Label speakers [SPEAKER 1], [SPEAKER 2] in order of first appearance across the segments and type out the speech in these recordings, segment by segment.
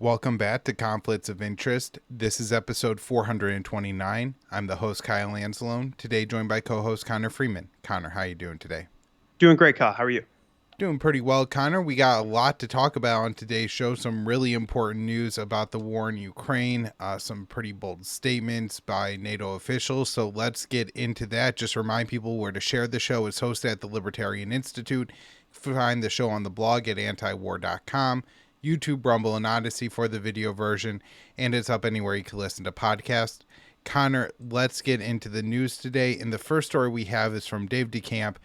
[SPEAKER 1] Welcome back to Conflicts of Interest. This is episode 429. I'm the host, Kyle Anzalone, today joined by co-host Connor Freeman. Connor, how are you doing today?
[SPEAKER 2] Doing great, Kyle. How are you?
[SPEAKER 1] Doing pretty well, Connor. We got a lot to talk about on today's show. Some really important news about the war in Ukraine, some pretty bold statements by NATO officials. So let's get into that. Just remind people where to share the show. It's hosted at the Libertarian Institute. Find the show on the blog at antiwar.com. YouTube, Rumble, and Odysee for the video version, and it's up anywhere you can listen to podcasts. Connor, let's get into the news today. And the first story we have is from Dave DeCamp.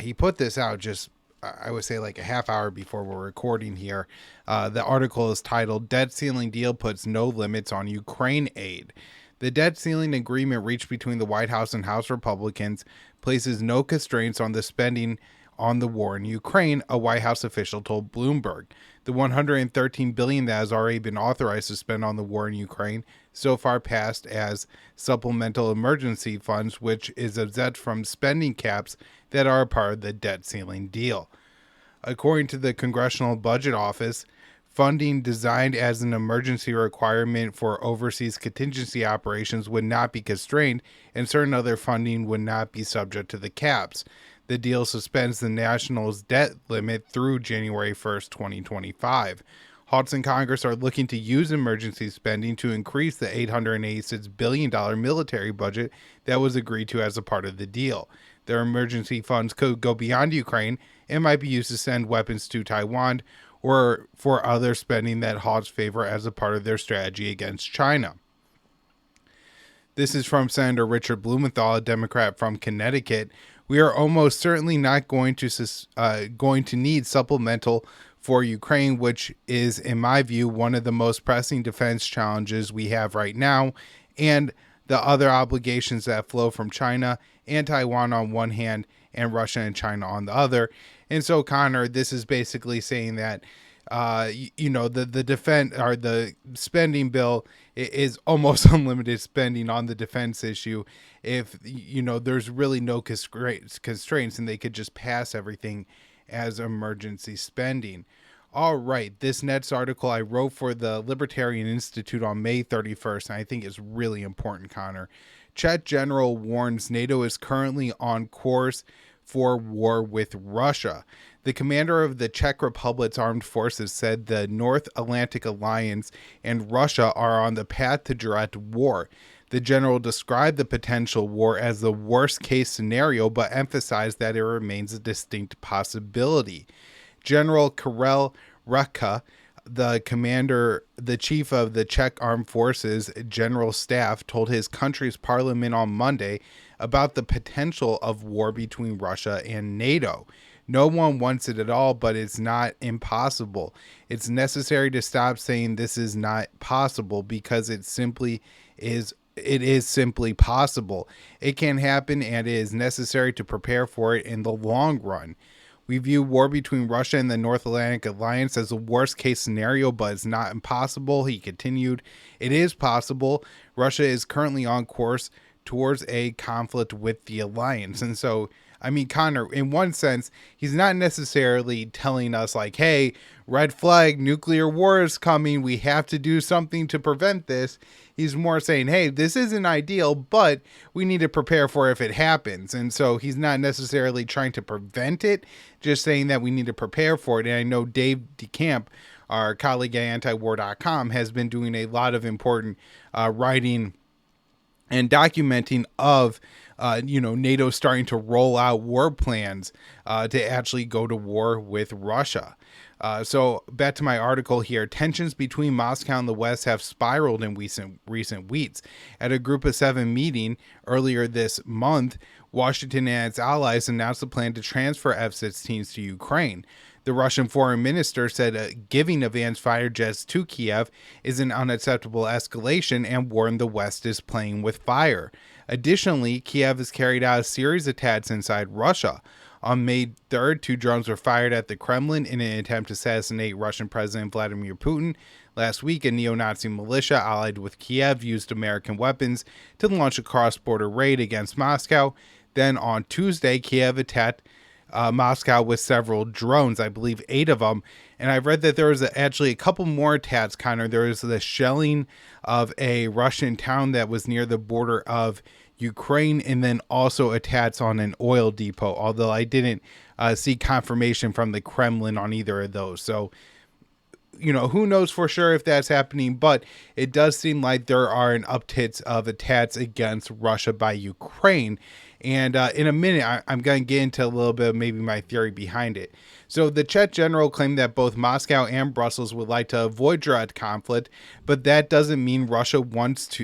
[SPEAKER 1] He put this out just, I would say, like a half hour before we're recording here. The article is titled, Debt Ceiling Deal Puts No Limits on Ukraine Aid. The debt ceiling agreement reached between the White House and House Republicans places no constraints on the spending on the war in Ukraine, a White House official told Bloomberg. The $113 billion that has already been authorized to spend on the war in Ukraine so far passed as supplemental emergency funds, which is exempt from spending caps that are a part of the debt ceiling deal. According to the Congressional Budget Office, funding designed as an emergency requirement for overseas contingency operations would not be constrained, and certain other funding would not be subject to the caps. The deal suspends the national's debt limit through January 1st, 2025. House and Congress are looking to use emergency spending to increase the $886 billion military budget that was agreed to as a part of the deal. Their emergency funds could go beyond Ukraine and might be used to send weapons to Taiwan or for other spending that House favor as a part of their strategy against China. This is from Senator Richard Blumenthal, a Democrat from Connecticut. We are almost certainly not going to need supplemental for Ukraine, which is, in my view, one of the most pressing defense challenges we have right now, and the other obligations that flow from China and Taiwan on one hand, and Russia and China on the other. And so, Connor, this is basically saying that the defense or the spending bill is almost unlimited spending on the defense issue. If, there's really no constraints and they could just pass everything as emergency spending. All right. This next article I wrote for the Libertarian Institute on May 31st, and I think is really important, Connor. Czech general warns NATO is currently on course for war with Russia. The commander of the Czech Republic's armed forces said the North Atlantic Alliance and Russia are on the path to direct war. The general described the potential war as the worst case scenario, but emphasized that it remains a distinct possibility. General Karel Ruka, the chief of the Czech Armed Forces General Staff, told his country's parliament on Monday about the potential of war between Russia and NATO. No one wants it at all, but it's not impossible. It's necessary to stop saying this is not possible because it is simply possible. It can happen, and it is necessary to prepare for it in the long run. We view war between Russia and the North Atlantic Alliance as a worst case scenario, but it's not impossible, he continued. It is possible. Russia is currently on course towards a conflict with the alliance. And so, I mean, Connor, in one sense, he's not necessarily telling us like, hey, red flag, nuclear war is coming, we have to do something to prevent this. He's more saying, hey, this isn't ideal, but we need to prepare for it if it happens. And so he's not necessarily trying to prevent it, just saying that we need to prepare for it. And I know Dave DeCamp, our colleague at antiwar.com, has been doing a lot of important writing and documenting of NATO starting to roll out war plans to actually go to war with Russia. So back to my article here. Tensions between Moscow and the West have spiraled in recent weeks. At a Group of 7 meeting earlier this month, Washington and its allies announced a plan to transfer F-16s to Ukraine. The Russian foreign minister said giving advanced fighter jets to Kiev is an unacceptable escalation and warned the West is playing with fire. Additionally, Kiev has carried out a series of attacks inside Russia. On May 3rd, 2 drones were fired at the Kremlin in an attempt to assassinate Russian President Vladimir Putin. Last week, a neo-Nazi militia allied with Kiev used American weapons to launch a cross-border raid against Moscow. Then on Tuesday, Kiev attacked Moscow with several drones, I believe 8 of them. And I've read that there was actually a couple more attacks, Connor. There was the shelling of a Russian town that was near the border of Ukraine, and then also attacks on an oil depot, although I didn't see confirmation from the Kremlin on either of those. So, who knows for sure if that's happening, but it does seem like there are an uptick of attacks against Russia by Ukraine. And in a minute, I'm going to get into a little bit of maybe my theory behind it. So the Czech general claimed that both Moscow and Brussels would like to avoid direct conflict, but that doesn't mean Russia wants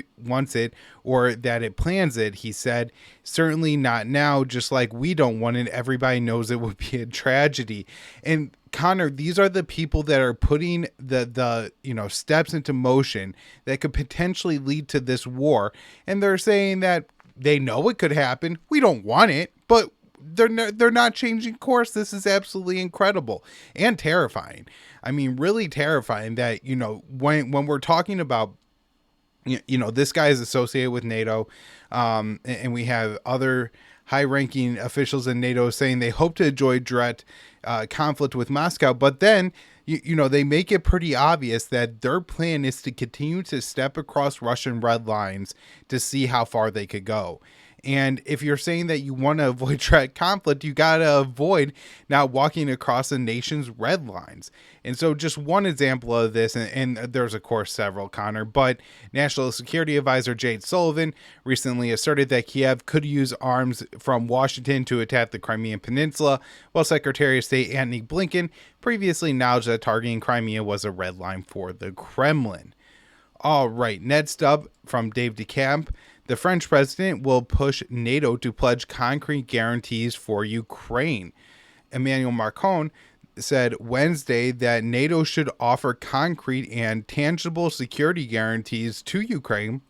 [SPEAKER 1] it or that it plans it. He said, certainly not now, just like we don't want it. Everybody knows it would be a tragedy. And Connor, these are the people that are putting the steps into motion that could potentially lead to this war. And they're saying that they know it could happen. We don't want it, but they're not changing course. This is absolutely incredible and terrifying. I mean, really terrifying that, when we're talking about, this guy is associated with NATO, and we have other high-ranking officials in NATO saying they hope to avoid direct conflict with Moscow, but then they make it pretty obvious that their plan is to continue to step across Russian red lines to see how far they could go. And if you're saying that you want to avoid direct conflict, you got to avoid not walking across a nation's red lines. And so just one example of this, and there's of course several, Connor, but National Security Advisor Jake Sullivan recently asserted that Kiev could use arms from Washington to attack the Crimean Peninsula, while Secretary of State Antony Blinken previously acknowledged that targeting Crimea was a red line for the Kremlin. All right, next up from Dave DeCamp. The French president will push NATO to pledge concrete guarantees for Ukraine. Emmanuel Macron said Wednesday that NATO should offer concrete and tangible security guarantees to Ukraine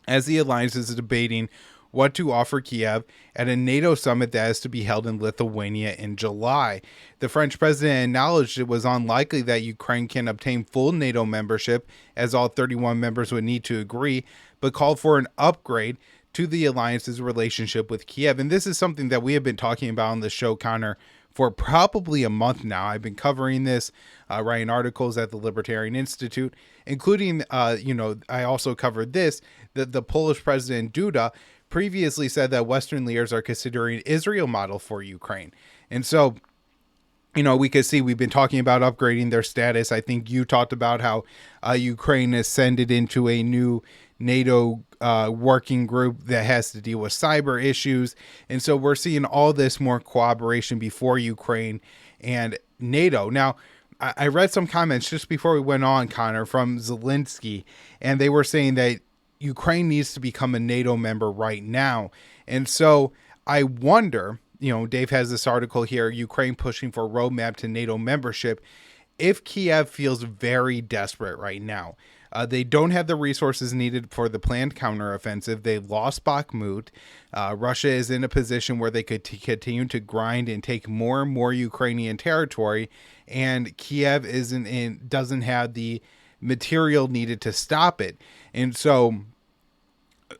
[SPEAKER 1] as the alliance is debating what to offer Kiev at a NATO summit that is to be held in Lithuania in July. The French president acknowledged it was unlikely that Ukraine can obtain full NATO membership, as all 31 members would need to agree, but called for an upgrade to the alliance's relationship with Kiev. And this is something that we have been talking about on the show, Connor, for probably a month now. I've been covering this, writing articles at the Libertarian Institute, including, I also covered this, that the Polish president Duda previously said that Western leaders are considering Israel model for Ukraine. And so, we could see we've been talking about upgrading their status. I think you talked about how Ukraine ascended into a new NATO working group that has to deal with cyber issues. And so we're seeing all this more cooperation before Ukraine and NATO. Now, I read some comments just before we went on, Connor, from Zelensky, and they were saying that Ukraine needs to become a NATO member right now. And so I wonder, Dave has this article here, Ukraine pushing for a roadmap to NATO membership, if Kiev feels very desperate right now. They don't have the resources needed for the planned counteroffensive. They lost Bakhmut. Russia is in a position where they could continue to grind and take more and more Ukrainian territory, and Kiev doesn't have the material needed to stop it. And so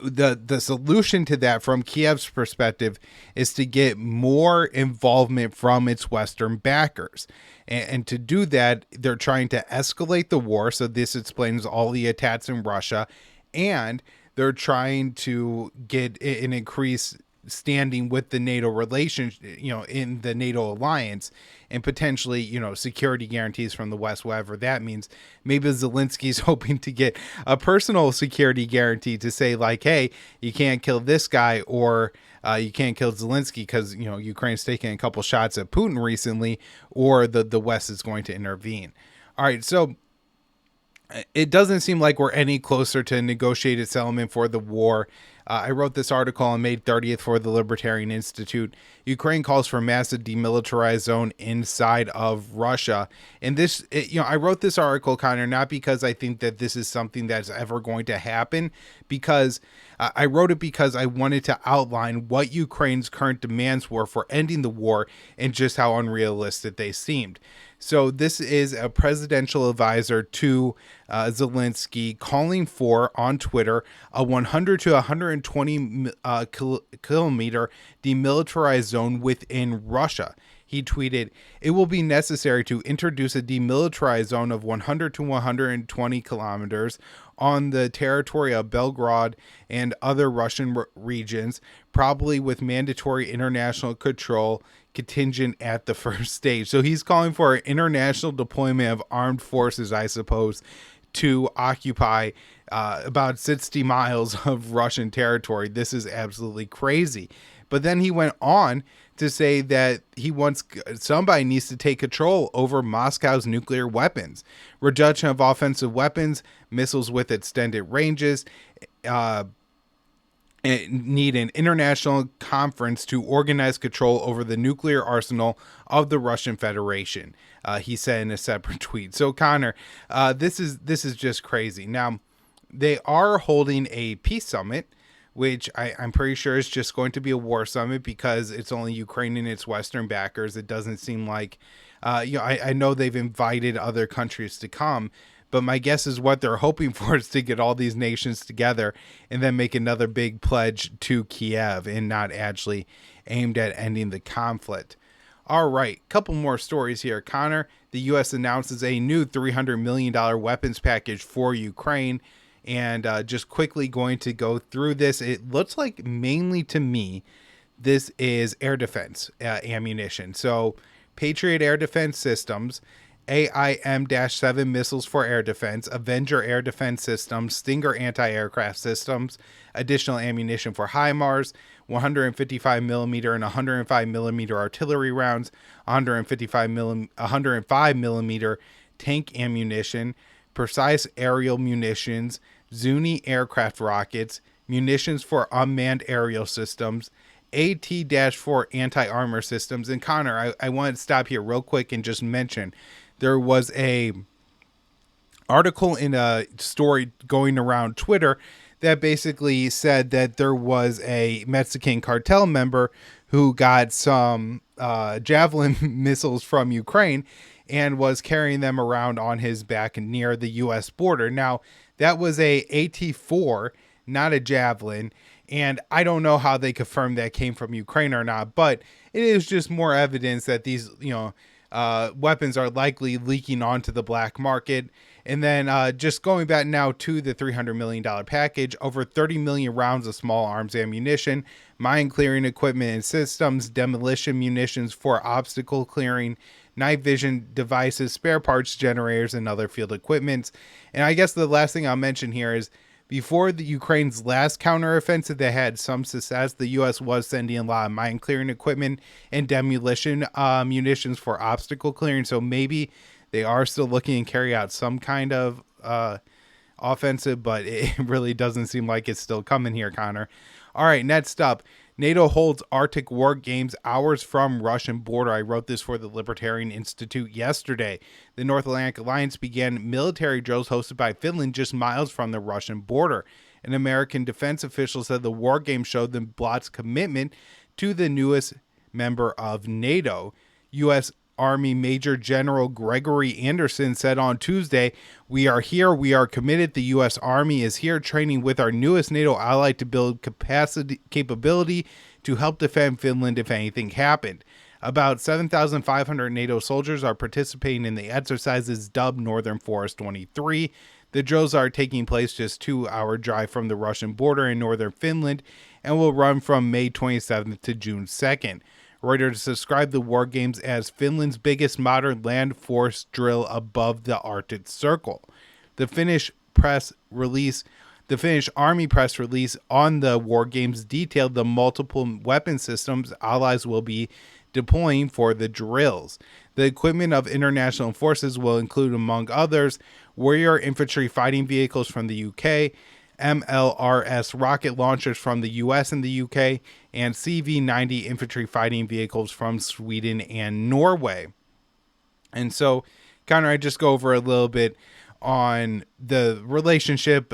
[SPEAKER 1] the solution to that from Kiev's perspective is to get more involvement from its Western backers. And to do that, they're trying to escalate the war. So this explains all the attacks in Russia. And they're trying to get an increased standing with the NATO relationship, in the NATO alliance, and potentially, security guarantees from the West, whatever that means. Maybe Zelensky's hoping to get a personal security guarantee to say like, hey, you can't kill this guy, or you can't kill Zelensky because, Ukraine's taking a couple shots at Putin recently, or the West is going to intervene. All right. So it doesn't seem like we're any closer to a negotiated settlement for the war. I wrote this article on May 30th for the Libertarian Institute. Ukraine calls for massive demilitarized zone inside of Russia. And this, I wrote this article, Connor, not because I think that this is something that's ever going to happen, because I wrote it because I wanted to outline what Ukraine's current demands were for ending the war and just how unrealistic they seemed. So this is a presidential advisor to Zelensky calling for, on Twitter, a $100 to $120 120 kilometer demilitarized zone within Russia. He tweeted, "It will be necessary to introduce a demilitarized zone of 100 to 120 kilometers on the territory of Belgrade and other Russian regions, probably with mandatory international control contingent at the first stage." So he's calling for an international deployment of armed forces, I suppose, to occupy about 60 miles of Russian territory. This is absolutely crazy. But then he went on to say that somebody needs to take control over Moscow's nuclear weapons, reduction of offensive weapons, missiles with extended ranges, need an international conference to organize control over the nuclear arsenal of the Russian Federation. He said in a separate tweet. So Connor, this is just crazy. Now, they are holding a peace summit, which I'm pretty sure is just going to be a war summit because it's only Ukraine and its Western backers. It doesn't seem like, I know they've invited other countries to come, but my guess is what they're hoping for is to get all these nations together and then make another big pledge to Kiev and not actually aimed at ending the conflict. All right, couple more stories here. Connor, the U.S. announces a new $300 million weapons package for Ukraine. And just quickly going to go through this. It looks like mainly to me, this is air defense ammunition. So Patriot air defense systems, AIM-7 missiles for air defense, Avenger air defense systems, Stinger anti-aircraft systems, additional ammunition for HIMARS, 155 millimeter and 105 millimeter artillery rounds, 105 millimeter tank ammunition, precise aerial munitions, Zuni aircraft rockets, munitions for unmanned aerial systems, AT-4 anti-armor systems. And Connor, I want to stop here real quick and just mention there was a article in a story going around Twitter that basically said that there was a Mexican cartel member who got some Javelin missiles from Ukraine and was carrying them around on his back near the U.S. border. Now, that was a AT-4, not a Javelin, and I don't know how they confirmed that came from Ukraine or not, but it is just more evidence that these, weapons are likely leaking onto the black market. And then just going back now to the $300 million package, over 30 million rounds of small arms ammunition, mine clearing equipment and systems, demolition munitions for obstacle clearing, night vision devices, spare parts, generators, and other field equipment. And I guess the last thing I'll mention here is before the Ukraine's last counteroffensive that had some success, the U.S. was sending a lot of mine clearing equipment and demolition munitions for obstacle clearing. So maybe they are still looking to carry out some kind of offensive, but it really doesn't seem like it's still coming here, Connor. All right, next up, NATO holds Arctic War Games hours from Russian border. I wrote this for the Libertarian Institute yesterday. The North Atlantic Alliance began military drills hosted by Finland just miles from the Russian border. An American defense official said the war games showed the bloc's commitment to the newest member of NATO. U.S. Army Major General Gregory Anderson said on Tuesday, "We are here. We are committed. The U.S. Army is here training with our newest NATO ally to build capability to help defend Finland if anything happened." About 7,500 NATO soldiers are participating in the exercises dubbed Northern Forest 23. The drills are taking place just 2-hour drive from the Russian border in northern Finland and will run from May 27th to June 2nd. Reuters described the war games as Finland's biggest modern land force drill above the Arctic Circle. The Finnish Army press release on the war games detailed the multiple weapon systems allies will be deploying for the drills. The equipment of international forces will include, among others, Warrior infantry fighting vehicles from the UK, MLRS rocket launchers from the US and the UK, and CV-90 infantry fighting vehicles from Sweden and Norway. And so, Connor, I just go over a little bit on the relationship,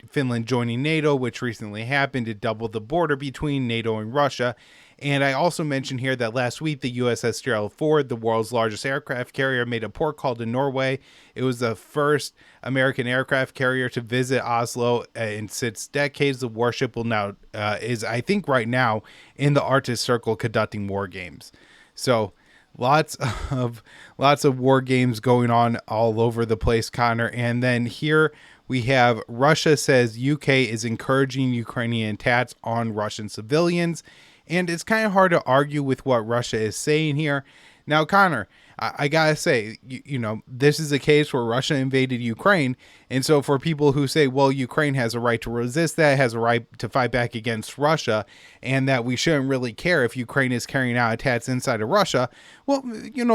[SPEAKER 1] Finland joining NATO, which recently happened to double the border between NATO and Russia. And I also mentioned here that last week the USS Gerald Ford, the world's largest aircraft carrier, made a port call to Norway. It was the first American aircraft carrier to visit Oslo in 6 decades. The warship will now is, I think, right now in the Arctic Circle conducting war games. So lots of war games going on all over the place, Connor. And then here we have Russia says UK is encouraging Ukrainian attacks on Russian civilians. And it's kind of hard to argue with what Russia is saying here. Now, Connor, I gotta say, this is a case where Russia invaded Ukraine. And so for people who say, well, Ukraine has a right to resist that, has a right to fight back against Russia, and that we shouldn't really care if Ukraine is carrying out attacks inside of Russia, well,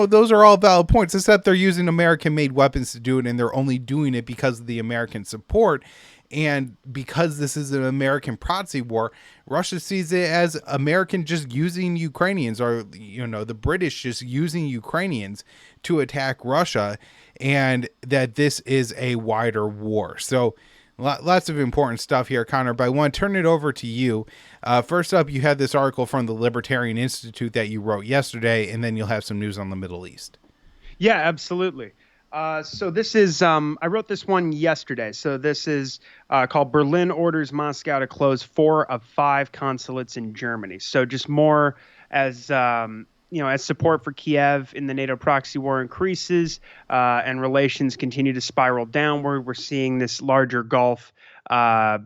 [SPEAKER 1] those are all valid points, except they're using American-made weapons to do it, and they're only doing it because of the American support. And because this is an American proxy war, Russia sees it as American just using Ukrainians, or, the British just using Ukrainians to attack Russia, and that this is a wider war. So lots of important stuff here, Connor, but I want to turn it over to you. First up, you had this article from the Libertarian Institute that you wrote yesterday, and then you'll have some news on the Middle East.
[SPEAKER 2] Yeah, absolutely. So this is, I wrote this one yesterday. So this is called Berlin Orders Moscow to Close 4 of 5 Consulates in Germany. So just more as, as support for Kiev in the NATO proxy war increases and relations continue to spiral downward, we're seeing this larger gulf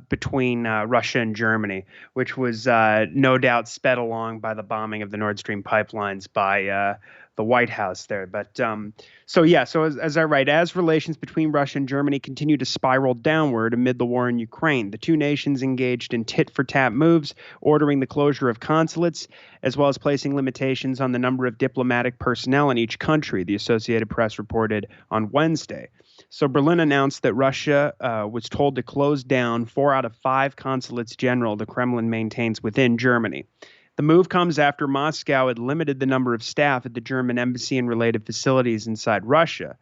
[SPEAKER 2] between Russia and Germany, which was no doubt sped along by the bombing of the Nord Stream pipelines by the White House there. But so as I write, as relations between Russia and Germany continue to spiral downward amid the war in Ukraine, the two nations engaged in tit-for-tat moves, ordering the closure of consulates, as well as placing limitations on the number of diplomatic personnel in each country, the Associated Press reported on Wednesday. So Berlin announced that Russia was told to close down 4 out of 5 consulates general the Kremlin maintains within Germany. The move comes after Moscow had limited the number of staff at the German embassy and related facilities inside Russia.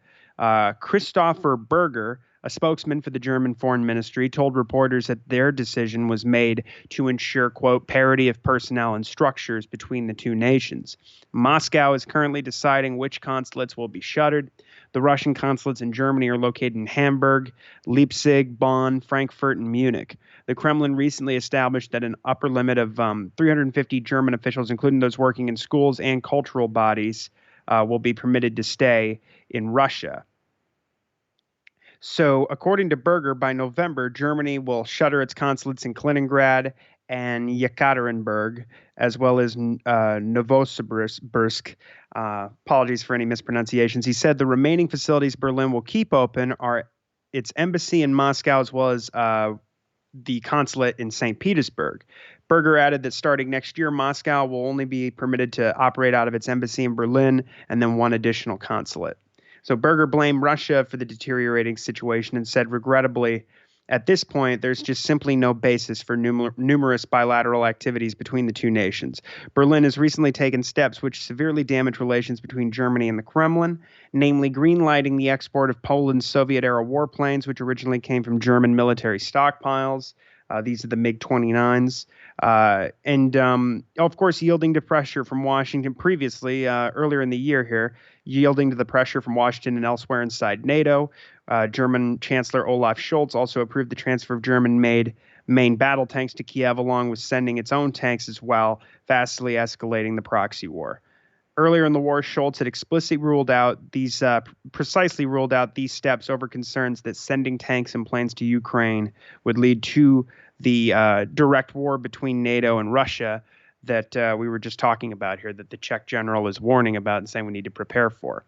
[SPEAKER 2] Christopher Berger, a spokesman for the German Foreign Ministry, told reporters that their decision was made to ensure, quote, parity of personnel and structures between the two nations. Moscow is currently deciding which consulates will be shuttered. The Russian consulates in Germany are located in Hamburg, Leipzig, Bonn, Frankfurt, and Munich. The Kremlin recently established that an upper limit of 350 German officials, including those working in schools and cultural bodies, will be permitted to stay in Russia. So, according to Berger, by November, Germany will shutter its consulates in Kaliningrad and Yekaterinburg, as well as Novosibirsk. Apologies for any mispronunciations. He said the remaining facilities Berlin will keep open are its embassy in Moscow, as well as the consulate in St. Petersburg. Berger added that starting next year, Moscow will only be permitted to operate out of its embassy in Berlin and then one additional consulate. So Berger blamed Russia for the deteriorating situation and said, regrettably, at this point, there's just simply no basis for numerous bilateral activities between the two nations. Berlin has recently taken steps which severely damage relations between Germany and the Kremlin, namely greenlighting the export of Poland's Soviet-era warplanes, which originally came from German military stockpiles. These are the MiG-29s. And of course, yielding to pressure from Washington previously, earlier in the year here, yielding to the pressure from Washington and elsewhere inside NATO. German Chancellor Olaf Scholz also approved the transfer of German-made main battle tanks to Kiev, along with sending its own tanks as well, vastly escalating the proxy war. Earlier in the war, Scholz had explicitly ruled out these steps over concerns that sending tanks and planes to Ukraine would lead to the direct war between NATO and Russia that we were just talking about here, that the Czech general is warning about and saying we need to prepare for.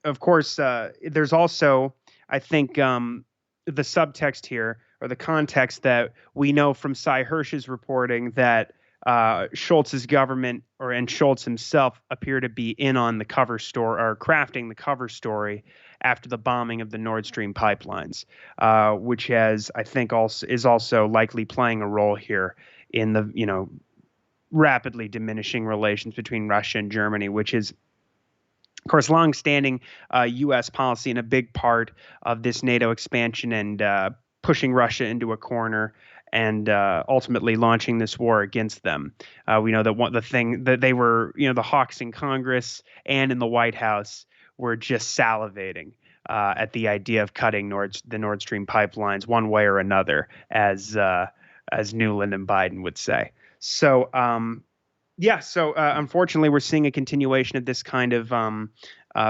[SPEAKER 2] Of course, there's also, I think, the subtext here, or the context that we know from Cy Hirsch's reporting, that Scholz's government and Scholz himself appear to be in on the cover story, or crafting the cover story after the bombing of the Nord Stream pipelines, which has, I think, is also likely playing a role here in the rapidly diminishing relations between Russia and Germany, which is, of course, longstanding U.S. policy and a big part of this NATO expansion and pushing Russia into a corner and ultimately launching this war against them. We know that the thing that they were, the hawks in Congress and in the White House were just salivating at the idea of cutting the Nord Stream pipelines one way or another, as Newland and Biden would say. So, unfortunately, we're seeing a continuation of this kind of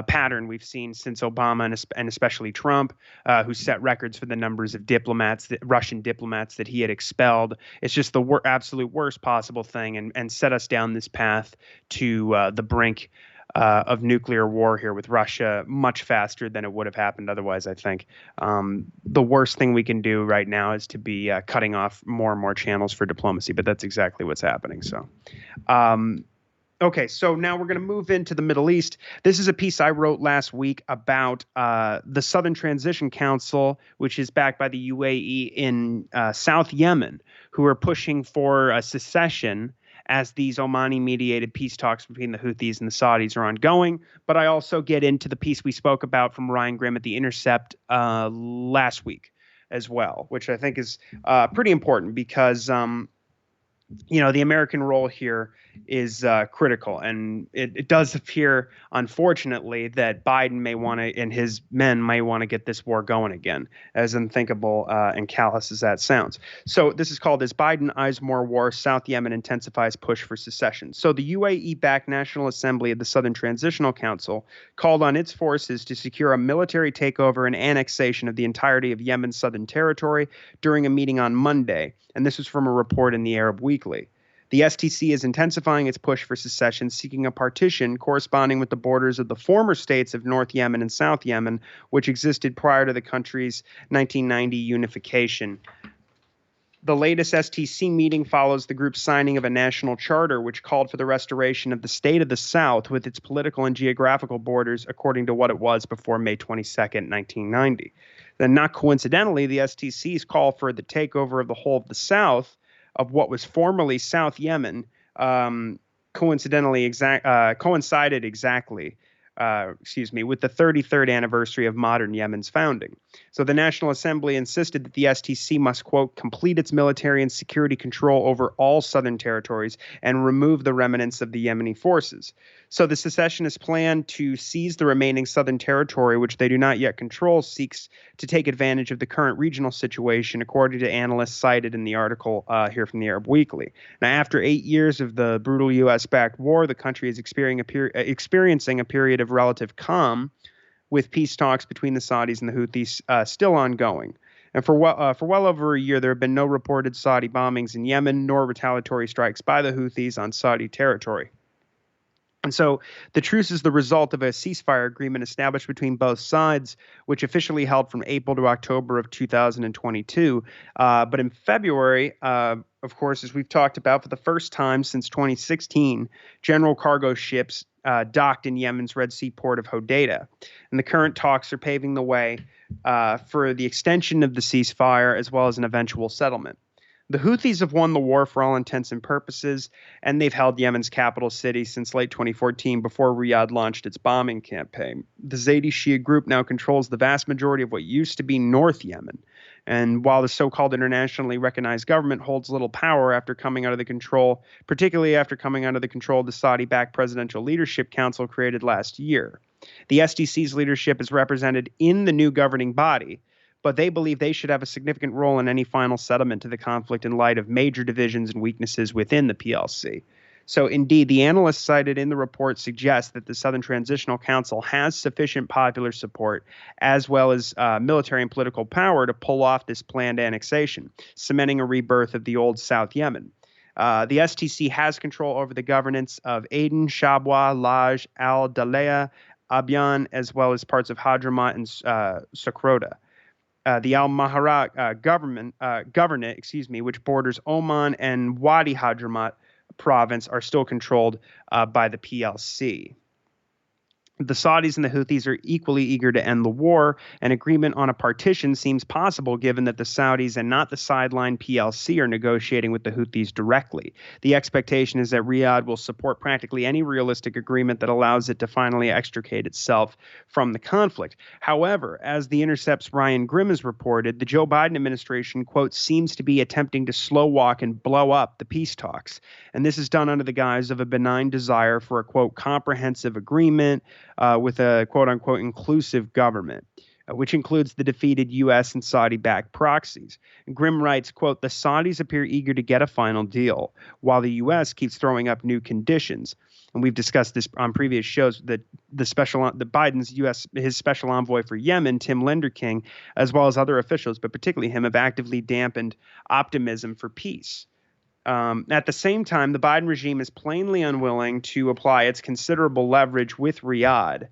[SPEAKER 2] pattern we've seen since Obama and especially Trump, who set records for the numbers of Russian diplomats that he had expelled. It's just the absolute worst possible thing, and set us down this path to the brink of nuclear war here with Russia much faster than it would have happened otherwise, I think. The worst thing we can do right now is to be cutting off more and more channels for diplomacy, but that's exactly what's happening. So, okay, so now we're going to move into the Middle East. This is a piece I wrote last week about the Southern Transition Council, which is backed by the UAE in South Yemen, who are pushing for a secession as these Omani-mediated peace talks between the Houthis and the Saudis are ongoing. But I also get into the piece we spoke about from Ryan Grimm at The Intercept last week as well, which I think is pretty important because the American role here is critical, and it does appear, unfortunately, that Biden may want to, and his men may want to get this war going again, as unthinkable and callous as that sounds. So this is called "As Biden Eyes More War, South Yemen Intensifies Push for Secession." So the UAE-backed National Assembly of the Southern Transitional Council called on its forces to secure a military takeover and annexation of the entirety of Yemen's southern territory during a meeting on Monday, and this was from a report in the Arab Weekly. The STC is intensifying its push for secession, seeking a partition corresponding with the borders of the former states of North Yemen and South Yemen, which existed prior to the country's 1990 unification. The latest STC meeting follows the group's signing of a national charter which called for the restoration of the state of the South with its political and geographical borders according to what it was before May 22nd, 1990. Then, not coincidentally, the STC's call for the takeover of the whole of the South of what was formerly South Yemen coincided exactly with the 33rd anniversary of modern Yemen's founding. So the National Assembly insisted that the STC must, quote, complete its military and security control over all southern territories and remove the remnants of the Yemeni forces. So the secessionist plan to seize the remaining southern territory, which they do not yet control, seeks to take advantage of the current regional situation, according to analysts cited in the article here from the Arab Weekly. Now, after 8 years of the brutal U.S.-backed war, the country is experiencing a period of relative calm, with peace talks between the Saudis and the Houthis still ongoing. And for well over a year, there have been no reported Saudi bombings in Yemen, nor retaliatory strikes by the Houthis on Saudi territory. And so the truce is the result of a ceasefire agreement established between both sides, which officially held from April to October of 2022. But in February, of course, as we've talked about, for the first time since 2016, general cargo ships docked in Yemen's Red Sea port of Hodeidah. And the current talks are paving the way for the extension of the ceasefire as well as an eventual settlement. The Houthis have won the war for all intents and purposes, and they've held Yemen's capital city since late 2014 before Riyadh launched its bombing campaign. The Zaidi Shia group now controls the vast majority of what used to be North Yemen. And while the so-called internationally recognized government holds little power after coming out of the control, particularly after coming under the control of the Saudi-backed Presidential Leadership Council created last year. The SDC's leadership is represented in the new governing body, but they believe they should have a significant role in any final settlement to the conflict in light of major divisions and weaknesses within the PLC. So indeed, the analysts cited in the report suggest that the Southern Transitional Council has sufficient popular support as well as military and political power to pull off this planned annexation, cementing a rebirth of the old South Yemen. The STC has control over the governance of Aden, Shabwa, Laj, Al-Dalea, Abyan, as well as parts of Hadramaut and Sokrota. The Al-Mahara governorate, which borders Oman and Wadi Hadramaut province, are still controlled by the PLC. The Saudis and the Houthis are equally eager to end the war. An agreement on a partition seems possible given that the Saudis and not the sideline PLC are negotiating with the Houthis directly. The expectation is that Riyadh will support practically any realistic agreement that allows it to finally extricate itself from the conflict. However, as The Intercept's Ryan Grimm has reported, the Joe Biden administration, quote, seems to be attempting to slow walk and blow up the peace talks. And this is done under the guise of a benign desire for a, quote, comprehensive agreement with a quote-unquote inclusive government, which includes the defeated U.S. and Saudi-backed proxies. Grimm writes, quote, the Saudis appear eager to get a final deal, while the U.S. keeps throwing up new conditions. And we've discussed this on previous shows that the Biden's his special envoy for Yemen, Tim Lenderking, as well as other officials, but particularly him, have actively dampened optimism for peace. At the same time, the Biden regime is plainly unwilling to apply its considerable leverage with Riyadh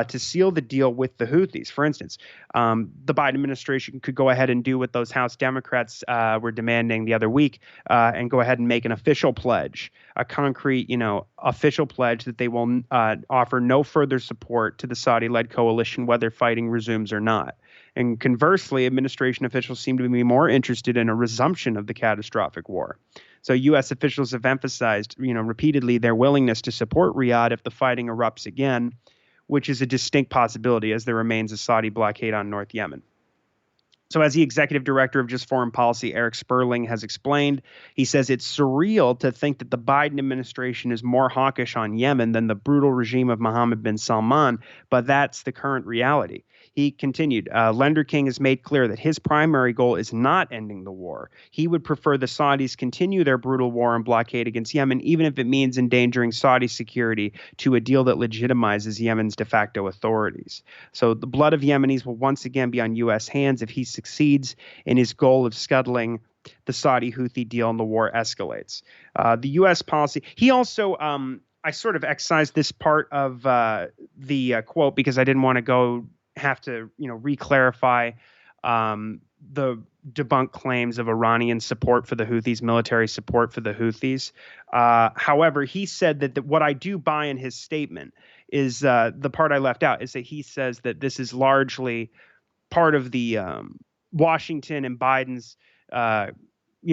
[SPEAKER 2] to seal the deal with the Houthis. For instance, the Biden administration could go ahead and do what those House Democrats were demanding the other week and go ahead and make an official pledge, a concrete, official pledge that they will offer no further support to the Saudi-led coalition, whether fighting resumes or not. And conversely, administration officials seem to be more interested in a resumption of the catastrophic war. So U.S. officials have emphasized, repeatedly their willingness to support Riyadh if the fighting erupts again, which is a distinct possibility as there remains a Saudi blockade on North Yemen. So as the executive director of Just Foreign Policy, Eric Sperling, has explained, he says it's surreal to think that the Biden administration is more hawkish on Yemen than the brutal regime of Mohammed bin Salman, but that's the current reality. He continued, Lenderking has made clear that his primary goal is not ending the war. He would prefer the Saudis continue their brutal war and blockade against Yemen, even if it means endangering Saudi security, to a deal that legitimizes Yemen's de facto authorities. So the blood of Yemenis will once again be on U.S. hands if he succeeds in his goal of scuttling the Saudi-Houthi deal and the war escalates. The U.S. policy, he also, I sort of excised this part of the quote because I didn't want to have to, re-clarify the debunked claims of Iranian support for the Houthis, military support for the Houthis. However, he said that what I do buy in his statement is the part I left out is that he says that this is largely part of the Washington and Biden's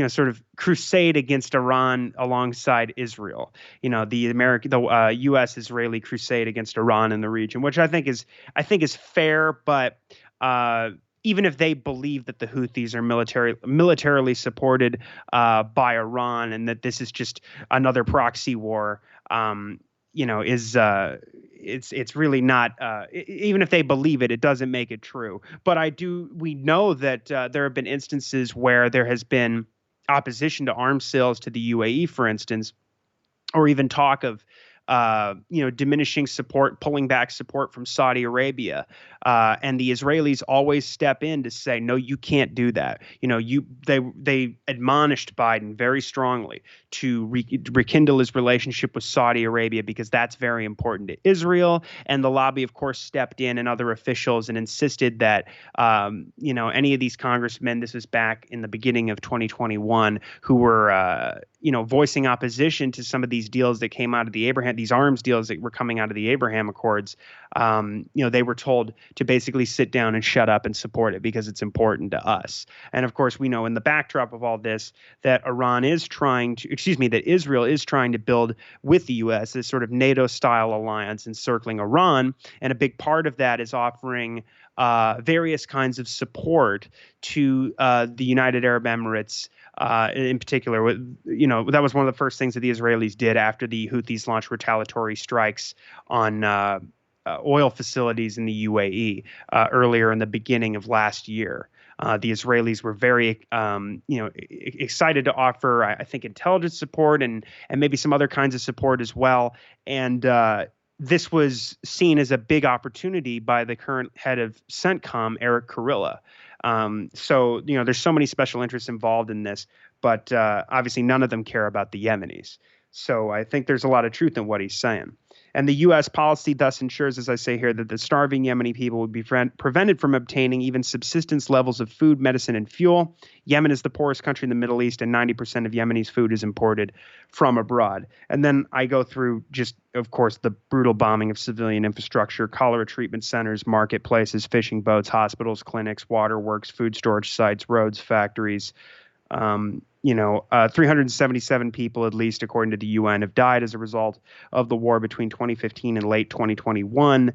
[SPEAKER 2] sort of crusade against Iran alongside Israel. The U.S.-Israeli crusade against Iran in the region, which I think is fair, but even if they believe that the Houthis are militarily supported by Iran and that this is just another proxy war, it's really not. Even if they believe it, it doesn't make it true. But we know that there have been instances where there has been opposition to arms sales to the UAE, for instance, or even talk of diminishing support, pulling back support from Saudi Arabia. And the Israelis always step in to say, no, you can't do that. They admonished Biden very strongly to rekindle his relationship with Saudi Arabia because that's very important to Israel. And the lobby, of course, stepped in and other officials and insisted that, any of these congressmen, this was back in the beginning of 2021, who were, voicing opposition to some of these deals that came out of these arms deals that were coming out of the Abraham Accords, they were told to basically sit down and shut up and support it because it's important to us. And of course, we know in the backdrop of all this that that Israel is trying to build with the U.S. this sort of NATO-style alliance encircling Iran. And a big part of that is offering various kinds of support to the United Arab Emirates. In particular, that was one of the first things that the Israelis did after the Houthis launched retaliatory strikes on oil facilities in the UAE earlier in the beginning of last year. The Israelis were very, excited to offer, I think, intelligence support and maybe some other kinds of support as well. And this was seen as a big opportunity by the current head of CENTCOM, Eric Kurilla. There's so many special interests involved in this, but obviously none of them care about the Yemenis. So I think there's a lot of truth in what he's saying. And the U.S. policy thus ensures, as I say here, that the starving Yemeni people would be prevented from obtaining even subsistence levels of food, medicine, and fuel. Yemen is the poorest country in the Middle East, and 90% of Yemeni's food is imported from abroad. And then I go through just, of course, the brutal bombing of civilian infrastructure, cholera treatment centers, marketplaces, fishing boats, hospitals, clinics, waterworks, food storage sites, roads, factories. 377 people, at least according to the UN, have died as a result of the war between 2015 and late 2021.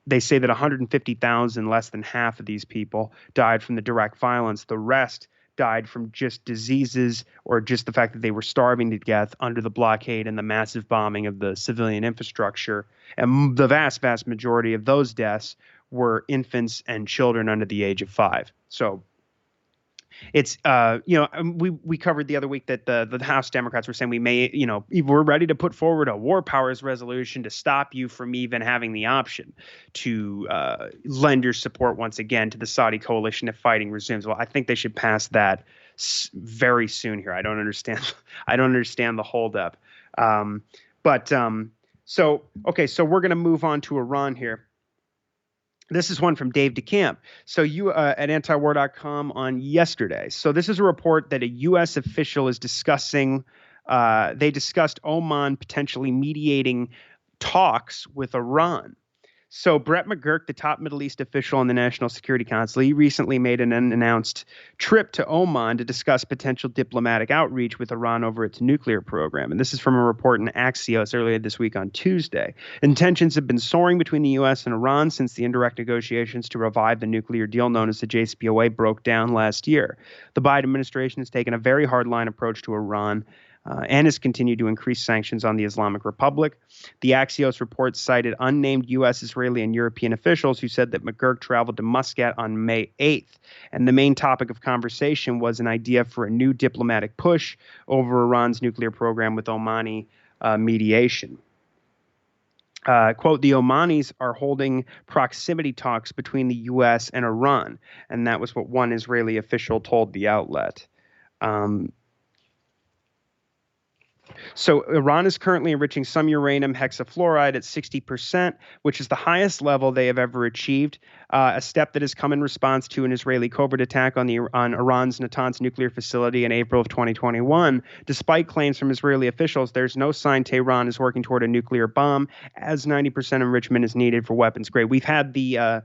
[SPEAKER 2] They say that 150,000, less than half of these people, died from the direct violence. The rest died from just diseases or just the fact that they were starving to death under the blockade and the massive bombing of the civilian infrastructure. And the vast, vast majority of those deaths were infants and children under the age of 5. So it's we covered the other week that the House Democrats were saying we're ready to put forward a war powers resolution to stop you from even having the option to lend your support once again to the Saudi coalition if fighting resumes. Well, I think they should pass that very soon here. I don't understand the holdup. So we're going to move on to Iran here. This is one from Dave DeCamp. So you at antiwar.com on yesterday. So this is a report that a U.S. official is discussing. They discussed Oman potentially mediating talks with Iran. So Brett McGurk, the top Middle East official on the National Security Council, he recently made an unannounced trip to Oman to discuss potential diplomatic outreach with Iran over its nuclear program. And this is from a report in Axios earlier this week on Tuesday. And tensions have been soaring between the U.S. and Iran since the indirect negotiations to revive the nuclear deal known as the JCPOA broke down last year. The Biden administration has taken a very hardline approach to Iran and has continued to increase sanctions on the Islamic Republic. The Axios report cited unnamed U.S., Israeli, and European officials who said that McGurk traveled to Muscat on May 8th. And the main topic of conversation was an idea for a new diplomatic push over Iran's nuclear program with Omani mediation. Quote, the Omanis are holding proximity talks between the U.S. and Iran. And that was what one Israeli official told the outlet. So Iran is currently enriching some uranium hexafluoride at 60%, which is the highest level they have ever achieved, a step that has come in response to an Israeli covert attack on Iran's Natanz nuclear facility in April of 2021. Despite claims from Israeli officials, there's no sign Tehran is working toward a nuclear bomb, as 90% enrichment is needed for weapons grade. I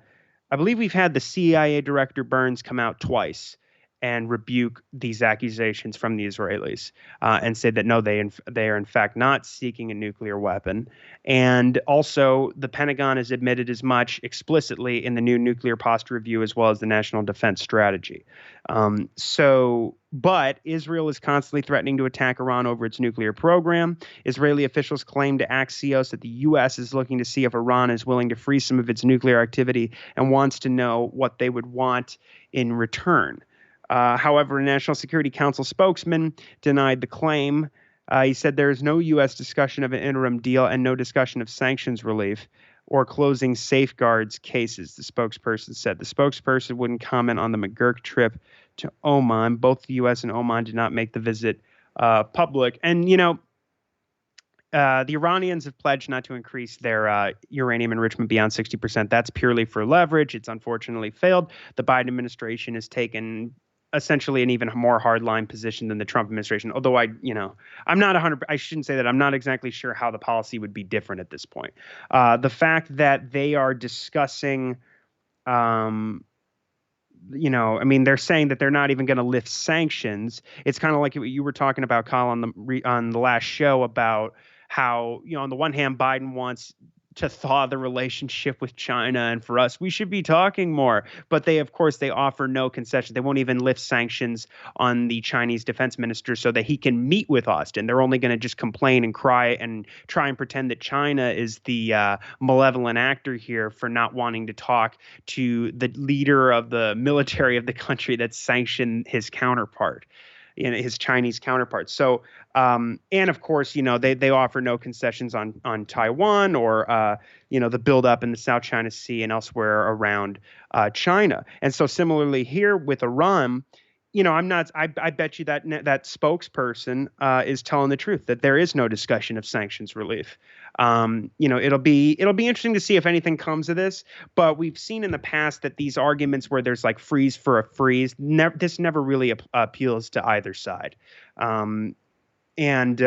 [SPEAKER 2] believe we've had the CIA director Burns come out twice and rebuke these accusations from the Israelis and say that no, they are in fact not seeking a nuclear weapon. And also the Pentagon has admitted as much explicitly in the new nuclear posture review as well as the National Defense Strategy. But Israel is constantly threatening to attack Iran over its nuclear program. Israeli officials claim to Axios that the U.S. is looking to see if Iran is willing to freeze some of its nuclear activity and wants to know what they would want in return. However, a National Security Council spokesman denied the claim. He said there is no U.S. discussion of an interim deal and no discussion of sanctions relief or closing safeguards cases, the spokesperson said. The spokesperson wouldn't comment on the McGurk trip to Oman. Both the U.S. and Oman did not make the visit public. And, the Iranians have pledged not to increase their uranium enrichment beyond 60%. That's purely for leverage. It's unfortunately failed. The Biden administration has taken essentially an even more hardline position than the Trump administration. Although I shouldn't say that. I'm not exactly sure how the policy would be different at this point. The fact that they are discussing, they're saying that they're not even going to lift sanctions. It's kind of like what you were talking about, Kyle, on the last show about how, on the one hand, Biden wants to thaw the relationship with China, and for us, we should be talking more. But they offer no concession. They won't even lift sanctions on the Chinese defense minister so that he can meet with Austin. They're only going to just complain and cry and try and pretend that China is the malevolent actor here for not wanting to talk to the leader of the military of the country that sanctioned his counterpart. His Chinese counterparts. So, and of course, they offer no concessions on Taiwan or, the buildup in the South China Sea and elsewhere around China. And so similarly here with Iran, I'm not. I bet you that that spokesperson is telling the truth, that there is no discussion of sanctions relief. It'll be interesting to see if anything comes of this. But we've seen in the past that these arguments where there's like freeze for a freeze, this never really appeals to either side. Um, and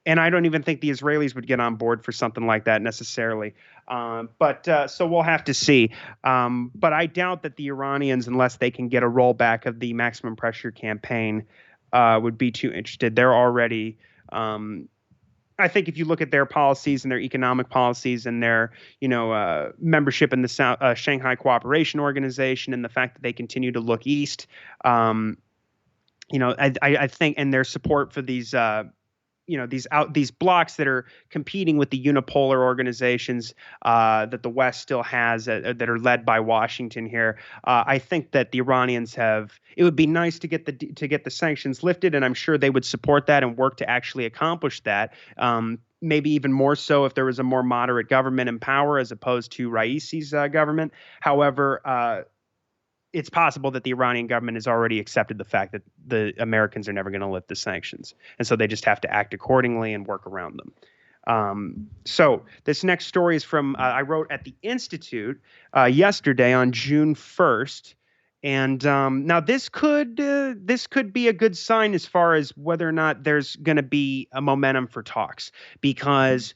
[SPEAKER 2] and I don't even think the Israelis would get on board for something like that necessarily. But so we'll have to see. But I doubt that the Iranians, unless they can get a rollback of the maximum pressure campaign, would be too interested. They're already. I think if you look at their policies and their economic policies and their, membership in the Shanghai Cooperation Organization, and the fact that they continue to look east, I think, and their support for these these blocs that are competing with the unipolar organizations that the West still has that are led by Washington here. I think that the Iranians have. It would be nice to get the sanctions lifted, and I'm sure they would support that and work to actually accomplish that. Maybe even more so if there was a more moderate government in power as opposed to Raisi's government. However, it's possible that the Iranian government has already accepted the fact that the Americans are never going to lift the sanctions. And so they just have to act accordingly and work around them. So this next story is from, I wrote at the Institute yesterday on June 1st. And now this could be a good sign as far as whether or not there's going to be a momentum for talks, because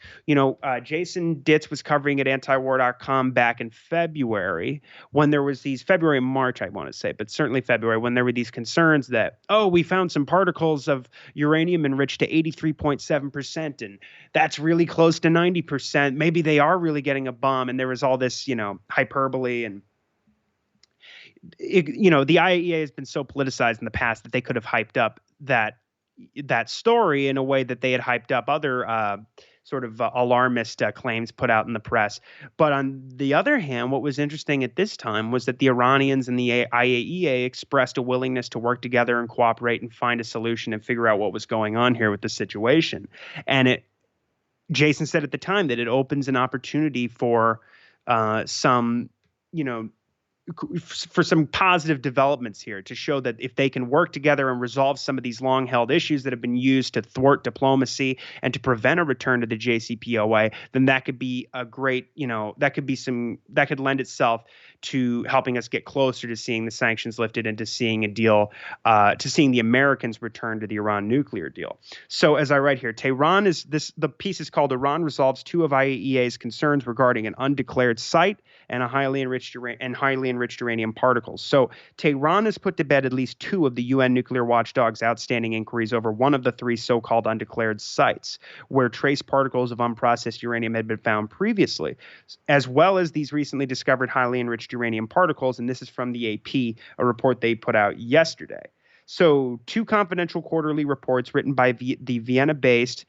[SPEAKER 2] Jason Ditz was covering at antiwar.com back in February when there was these February, March, I want to say, but certainly February, when there were these concerns that, we found some particles of uranium enriched to 83.7%, and that's really close to 90%. Maybe they are really getting a bomb, and there was all this hyperbole and. The IAEA has been so politicized in the past that they could have hyped up that story in a way that they had hyped up other sort of alarmist claims put out in the press. But on the other hand, what was interesting at this time was that the Iranians and the IAEA expressed a willingness to work together and cooperate and find a solution and figure out what was going on here with the situation. And Jason said at the time that it opens an opportunity for some positive developments here, to show that if they can work together and resolve some of these long-held issues that have been used to thwart diplomacy and to prevent a return to the JCPOA, then that could be a great, that could lend itself to helping us get closer to seeing the sanctions lifted and to seeing a deal, to seeing the Americans return to the Iran nuclear deal. So as I write here, the piece is called "Iran Resolves Two of IAEA's Concerns Regarding an Undeclared Site and highly enriched uranium particles." So Tehran has put to bed at least two of the UN nuclear watchdog's outstanding inquiries over one of the three so-called undeclared sites where trace particles of unprocessed uranium had been found previously, as well as these recently discovered highly enriched uranium particles. And this is from the AP, a report they put out yesterday. So two confidential quarterly reports written by the Vienna-based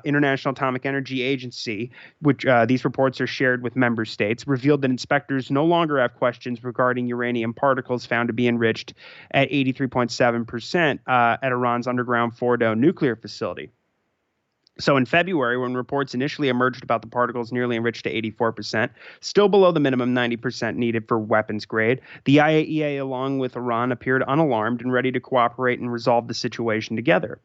[SPEAKER 2] International Atomic Energy Agency, which these reports are shared with member states, revealed that inspectors no longer have questions regarding uranium particles found to be enriched at 83.7% at Iran's underground Fordo nuclear facility. So in February, when reports initially emerged about the particles nearly enriched to 84%, still below the minimum 90% needed for weapons grade, the IAEA, along with Iran, appeared unalarmed and ready to cooperate and resolve the situation together.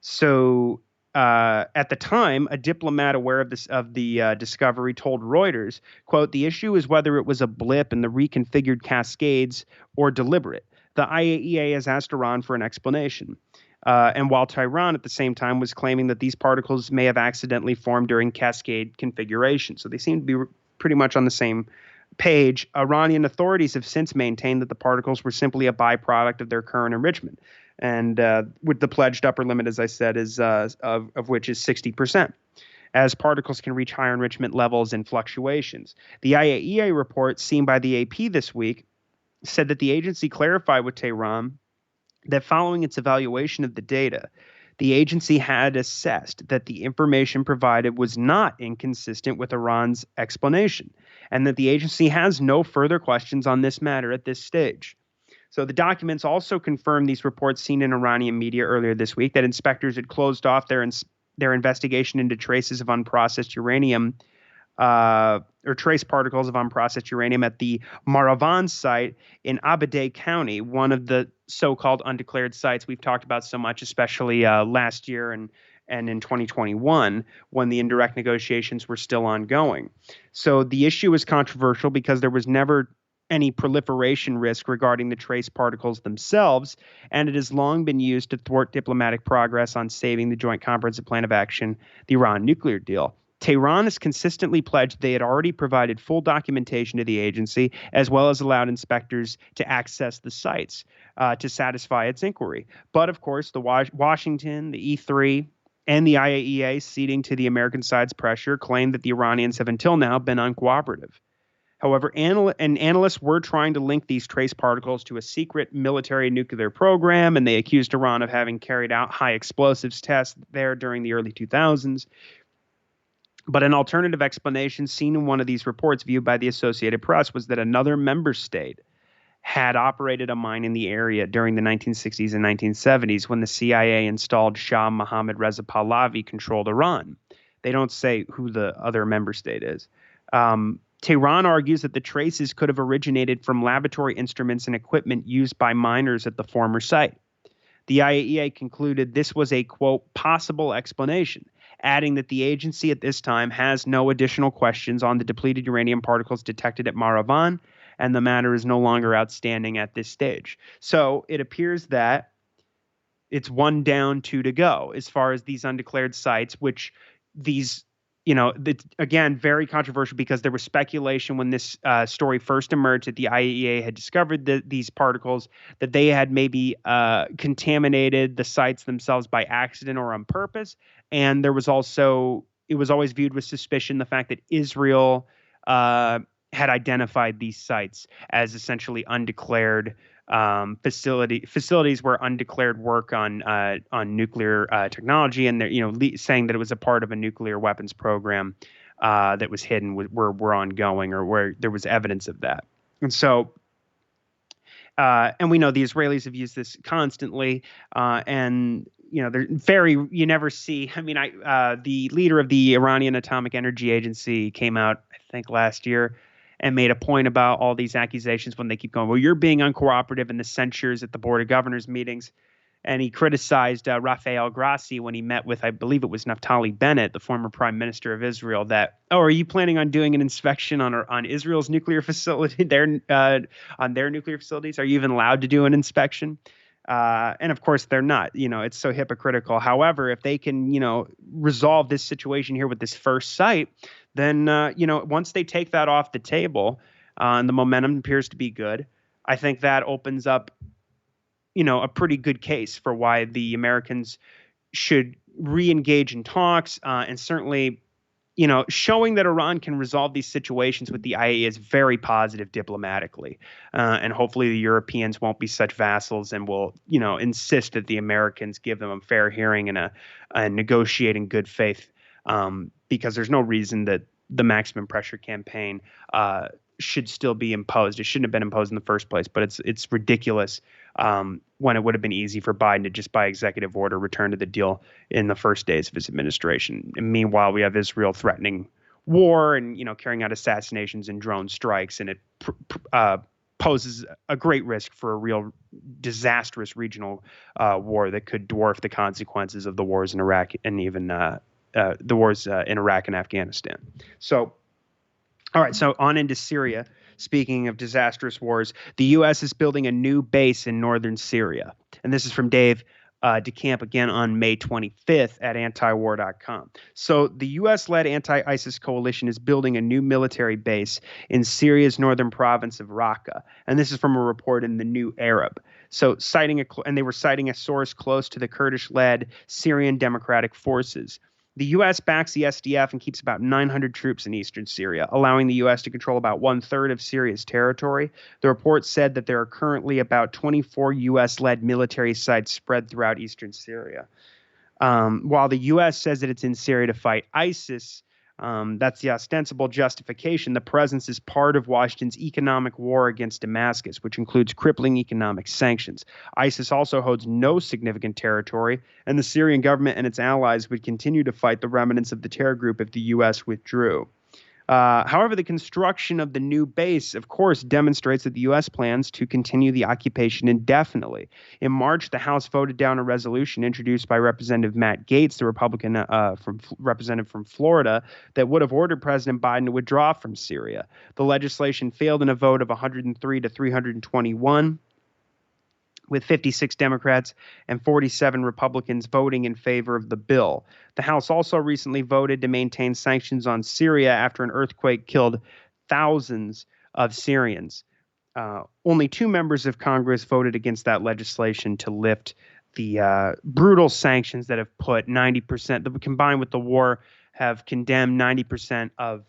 [SPEAKER 2] So at the time, a diplomat aware of the discovery told Reuters, quote, "The issue is whether it was a blip in the reconfigured cascades or deliberate. The IAEA has asked Iran for an explanation." And while Tehran at the same time was claiming that these particles may have accidentally formed during cascade configuration. So they seem to be pretty much on the same page. Iranian authorities have since maintained that the particles were simply a byproduct of their current enrichment. And with the pledged upper limit, as I said, is of which is 60%. As particles can reach higher enrichment levels and fluctuations. The IAEA report seen by the AP this week said that the agency clarified with Tehran that following its evaluation of the data, the agency had assessed that the information provided was not inconsistent with Iran's explanation, and that the agency has no further questions on this matter at this stage. So the documents also confirm these reports seen in Iranian media earlier this week, that inspectors had closed off their investigation into traces of unprocessed uranium or trace particles of unprocessed uranium at the Maravan site in Abadie County, one of the so-called undeclared sites we've talked about so much, especially last year and in 2021 when the indirect negotiations were still ongoing. So the issue is controversial because there was never any proliferation risk regarding the trace particles themselves, and it has long been used to thwart diplomatic progress on saving the Joint Comprehensive Plan of Action, the Iran nuclear deal. Tehran has consistently pledged they had already provided full documentation to the agency, as well as allowed inspectors to access the sites to satisfy its inquiry. But of course, the Washington, the E3, and the IAEA, ceding to the American side's pressure, claimed that the Iranians have until now been uncooperative. However, analysts were trying to link these trace particles to a secret military nuclear program, and they accused Iran of having carried out high explosives tests there during the early 2000s. But an alternative explanation seen in one of these reports viewed by the Associated Press was that another member state had operated a mine in the area during the 1960s and 1970s when the CIA installed Shah Mohammad Reza Pahlavi controlled Iran. They don't say who the other member state is. Tehran argues that the traces could have originated from laboratory instruments and equipment used by miners at the former site. The IAEA concluded this was a, quote, possible explanation, adding that the agency at this time has no additional questions on the depleted uranium particles detected at Maravan, and the matter is no longer outstanding at this stage. So it appears that it's one down, two to go as far as these undeclared sites, which these, again, very controversial because there was speculation when this story first emerged that the IAEA had discovered these particles, that they had maybe contaminated the sites themselves by accident or on purpose. And there was also, it was always viewed with suspicion, the fact that Israel had identified these sites as essentially undeclared facilities where undeclared work on nuclear technology, and they're saying that it was a part of a nuclear weapons program that was hidden, were ongoing, or where there was evidence of that. And so, and we know the Israelis have used this constantly, and they're very. You never see. I mean, the leader of the Iranian Atomic Energy Agency came out, I think, last year, and made a point about all these accusations when they keep going, well, you're being uncooperative, in the censures at the Board of Governors meetings. And he criticized Rafael Grossi when he met with, I believe it was Naftali Bennett, the former prime minister of Israel, that, are you planning on doing an inspection on Israel's nuclear facility, on their nuclear facilities? Are you even allowed to do an inspection? And of course they're not. It's so hypocritical. However, if they can, resolve this situation here with this first site, then, once they take that off the table, and the momentum appears to be good, I think that opens up, a pretty good case for why the Americans should re-engage in talks, and certainly, showing that Iran can resolve these situations with the IAEA is very positive diplomatically. And hopefully the Europeans won't be such vassals and will, insist that the Americans give them a fair hearing and a negotiate in good faith, because there's no reason that the maximum pressure campaign should still be imposed. It shouldn't have been imposed in the first place, but it's ridiculous when it would have been easy for Biden to just by executive order return to the deal in the first days of his administration. And meanwhile, we have Israel threatening war and carrying out assassinations and drone strikes, and it poses a great risk for a real disastrous regional war that could dwarf the consequences of the wars in Iraq and even the wars in Iraq and Afghanistan. So, all right, so on into Syria. Speaking of disastrous wars, the U.S. is building a new base in northern Syria. And this is from Dave DeCamp again on May 25th at antiwar.com. So the U.S.-led anti-ISIS coalition is building a new military base in Syria's northern province of Raqqa. And this is from a report in the New Arab. So and they were citing a source close to the Kurdish-led Syrian Democratic Forces. The U.S. backs the SDF and keeps about 900 troops in eastern Syria, allowing the U.S. to control about one-third of Syria's territory. The report said that there are currently about 24 U.S.-led military sites spread throughout eastern Syria. While the U.S. says that it's in Syria to fight ISIS, that's the ostensible justification. The presence is part of Washington's economic war against Damascus, which includes crippling economic sanctions. ISIS also holds no significant territory, and the Syrian government and its allies would continue to fight the remnants of the terror group if the U.S. withdrew. However, the construction of the new base, of course, demonstrates that the U.S. plans to continue the occupation indefinitely. In March, the House voted down a resolution introduced by Representative Matt Gaetz, the Republican representative from Florida, that would have ordered President Biden to withdraw from Syria. The legislation failed in a vote of 103 to 321. With 56 Democrats and 47 Republicans voting in favor of the bill. The House also recently voted to maintain sanctions on Syria after an earthquake killed thousands of Syrians. Only 2 members of Congress voted against that legislation to lift the brutal sanctions that have put 90%, combined with the war, have condemned 90% of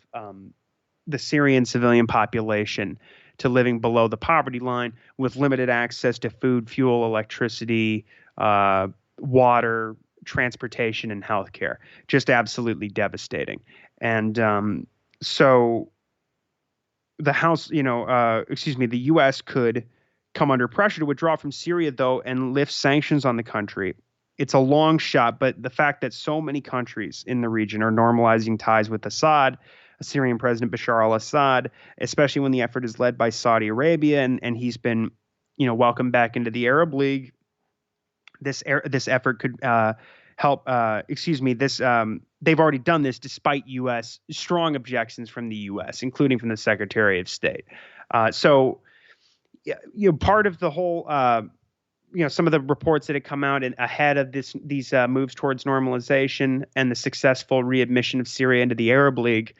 [SPEAKER 2] the Syrian civilian population to living below the poverty line with limited access to food, fuel, electricity, water, transportation, and healthcare. Just absolutely devastating. And so the House, the U.S. could come under pressure to withdraw from Syria, though, and lift sanctions on the country. It's a long shot, but the fact that so many countries in the region are normalizing ties with Assad, Syrian President Bashar al-Assad, especially when the effort is led by Saudi Arabia, and he's been, welcomed back into the Arab League. This effort could help. They've already done this despite U.S. strong objections from the U.S., including from the Secretary of State. So, part of the whole. Some of the reports that had come out ahead of these moves towards normalization and the successful readmission of Syria into the Arab League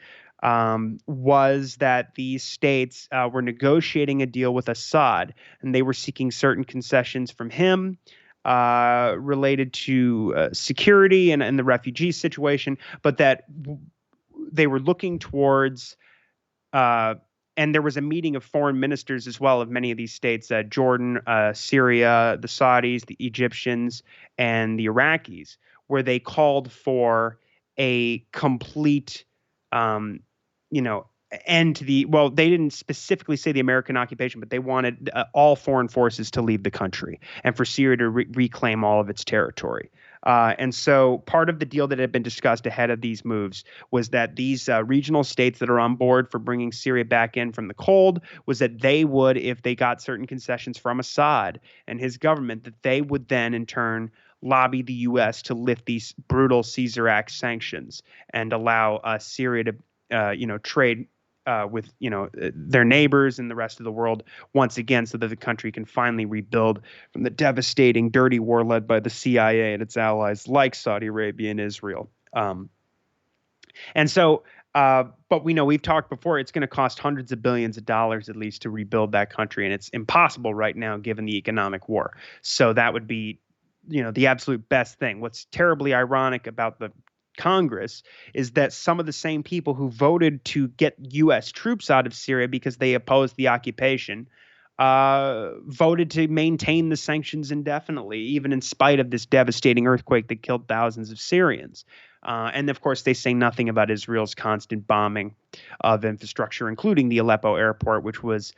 [SPEAKER 2] was that these states were negotiating a deal with Assad, and they were seeking certain concessions from him related to security and the refugee situation, but that they were looking towards and there was a meeting of foreign ministers as well of many of these states, Jordan, Syria, the Saudis, the Egyptians, and the Iraqis, where they called for a complete, end to they didn't specifically say the American occupation, but they wanted all foreign forces to leave the country and for Syria to reclaim all of its territory. And so part of the deal that had been discussed ahead of these moves was that these regional states that are on board for bringing Syria back in from the cold was that they would, if they got certain concessions from Assad and his government, that they would then in turn lobby the U.S. to lift these brutal Caesar Act sanctions and allow Syria to, trade with their neighbors and the rest of the world once again, so that the country can finally rebuild from the devastating, dirty war led by the CIA and its allies like Saudi Arabia and Israel. But we've talked before, it's going to cost hundreds of billions of dollars at least to rebuild that country, and it's impossible right now given the economic war. So that would be, the absolute best thing. What's terribly ironic about the Congress is that some of the same people who voted to get U.S. troops out of Syria because they opposed the occupation voted to maintain the sanctions indefinitely, even in spite of this devastating earthquake that killed thousands of Syrians. And of course, they say nothing about Israel's constant bombing of infrastructure, including the Aleppo airport, which was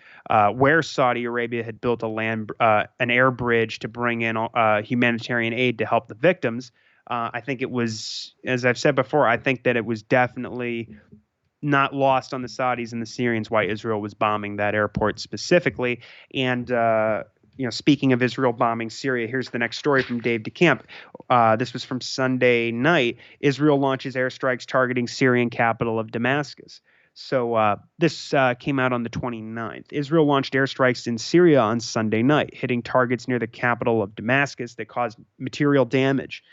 [SPEAKER 2] where Saudi Arabia had built an air bridge to bring in humanitarian aid to help the victims. I think it was, as I've said before, I think that it was definitely not lost on the Saudis and the Syrians why Israel was bombing that airport specifically. And, speaking of Israel bombing Syria, here's the next story from Dave DeCamp. This was from Sunday night. Israel launches airstrikes targeting Syrian capital of Damascus. So this came out on the 29th. Israel launched airstrikes in Syria on Sunday night, hitting targets near the capital of Damascus that caused material damage.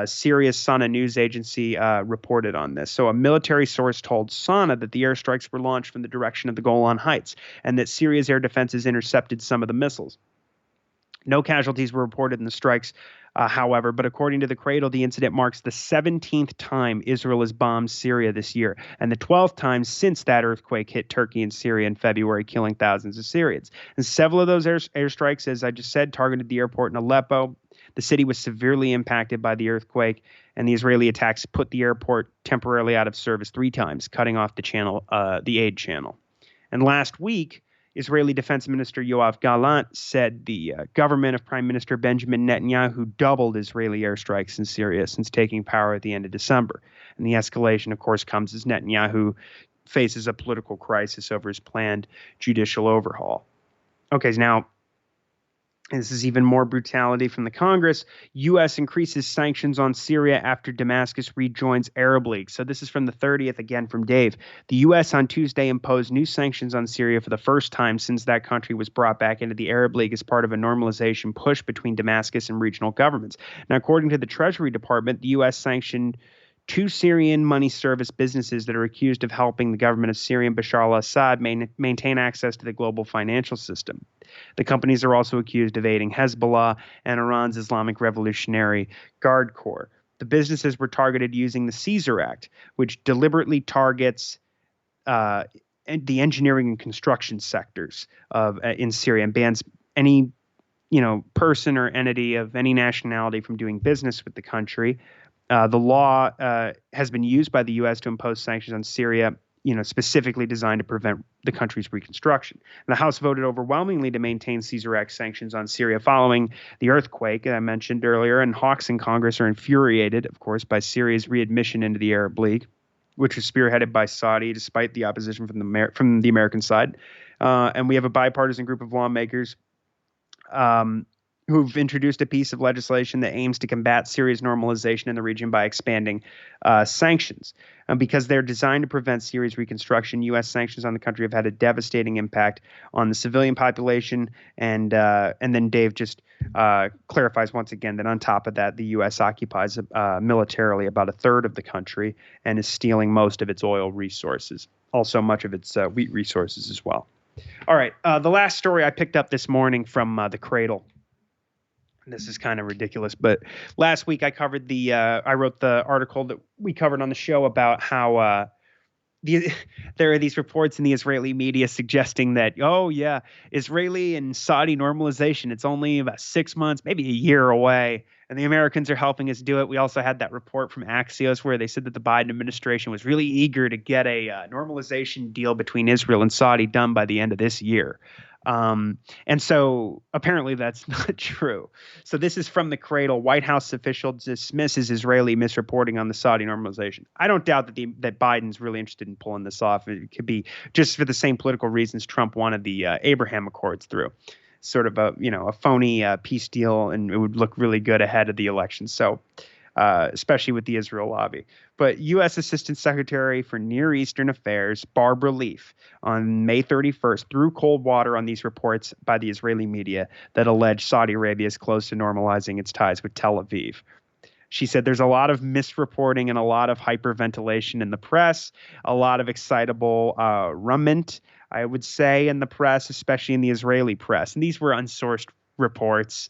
[SPEAKER 2] Syria's Sana news agency reported on this. So a military source told Sana that the airstrikes were launched from the direction of the Golan Heights and that Syria's air defenses intercepted some of the missiles. No casualties were reported in the strikes, however, but according to the Cradle, the incident marks the 17th time Israel has bombed Syria this year and the 12th time since that earthquake hit Turkey and Syria in February, killing thousands of Syrians. And several of those airstrikes, as I just said, targeted the airport in Aleppo. The city was severely impacted by the earthquake, and the Israeli attacks put the airport temporarily out of service 3 times, cutting off the aid channel. And last week, Israeli Defense Minister Yoav Gallant said the government of Prime Minister Benjamin Netanyahu doubled Israeli airstrikes in Syria since taking power at the end of December. And the escalation, of course, comes as Netanyahu faces a political crisis over his planned judicial overhaul. Okay, now, this is even more brutality from the Congress. U.S. increases sanctions on Syria after Damascus rejoins Arab League. So this is from the 30th, again from Dave. The U.S. on Tuesday imposed new sanctions on Syria for the first time since that country was brought back into the Arab League as part of a normalization push between Damascus and regional governments. Now, according to the Treasury Department, the U.S. sanctioned 2 Syrian money service businesses that are accused of helping the government of Syrian Bashar al-Assad maintain access to the global financial system. The companies are also accused of aiding Hezbollah and Iran's Islamic Revolutionary Guard Corps. The businesses were targeted using the Caesar Act, which deliberately targets the engineering and construction sectors in Syria and bans any person or entity of any nationality from doing business with the country. The law has been used by the U.S. to impose sanctions on Syria, specifically designed to prevent the country's reconstruction. And the House voted overwhelmingly to maintain Caesar Act sanctions on Syria following the earthquake that I mentioned earlier, and hawks in Congress are infuriated, of course, by Syria's readmission into the Arab League, which was spearheaded by Saudi despite the opposition from the American side. And we have a bipartisan group of lawmakers who've introduced a piece of legislation that aims to combat Syria's normalization in the region by expanding sanctions. Because they're designed to prevent Syria's reconstruction, U.S. sanctions on the country have had a devastating impact on the civilian population. And then Dave just clarifies once again that on top of that, the U.S. occupies militarily about a third of the country and is stealing most of its oil resources, also much of its wheat resources as well. All right, the last story I picked up this morning from the Cradle. This is kind of ridiculous, but last week I covered I wrote the article that we covered on the show about how there are these reports in the Israeli media suggesting that, Israeli and Saudi normalization, it's only about 6 months, maybe a year away, and the Americans are helping us do it. We also had that report from Axios where they said that the Biden administration was really eager to get a normalization deal between Israel and Saudi done by the end of this year. And so apparently that's not true. So this is from the Cradle. White House official dismisses Israeli misreporting on the Saudi normalization. I don't doubt that Biden's really interested in pulling this off. It could be just for the same political reasons Trump wanted the Abraham Accords through. Sort of a phony peace deal, and it would look really good ahead of the election. So especially with the Israel lobby. But U.S. Assistant Secretary for Near Eastern Affairs Barbara Leaf on May 31st threw cold water on these reports by the Israeli media that allege Saudi Arabia is close to normalizing its ties with Tel Aviv. She said there's a lot of misreporting and a lot of hyperventilation in the press, a lot of excitable rument, I would say, in the press, especially in the Israeli press. And these were unsourced reports,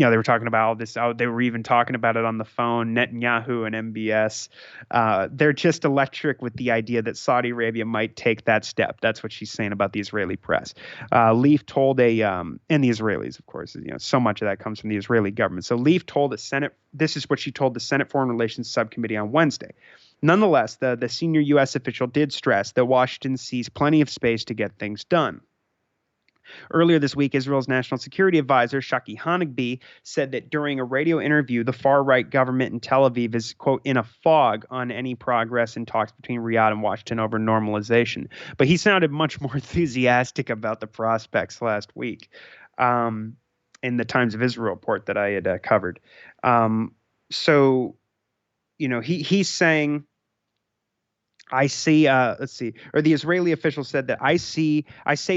[SPEAKER 2] they were talking about all this. They were even talking about it on the phone, Netanyahu and MBS. They're just electric with the idea that Saudi Arabia might take that step. That's what she's saying about the Israeli press. Leaf told and the Israelis, of course, so much of that comes from the Israeli government. So Leaf told the Senate, this is what she told the Senate Foreign Relations Subcommittee on Wednesday. Nonetheless, the senior U.S. official did stress that Washington sees plenty of space to get things done. Earlier this week, Israel's National Security Advisor, Shaki Hanegbi, said that during a radio interview, the far-right government in Tel Aviv is, quote, in a fog on any progress in talks between Riyadh and Washington over normalization. But he sounded much more enthusiastic about the prospects last week in the Times of Israel report that I had covered. He's saying, I see, or the Israeli official said that I say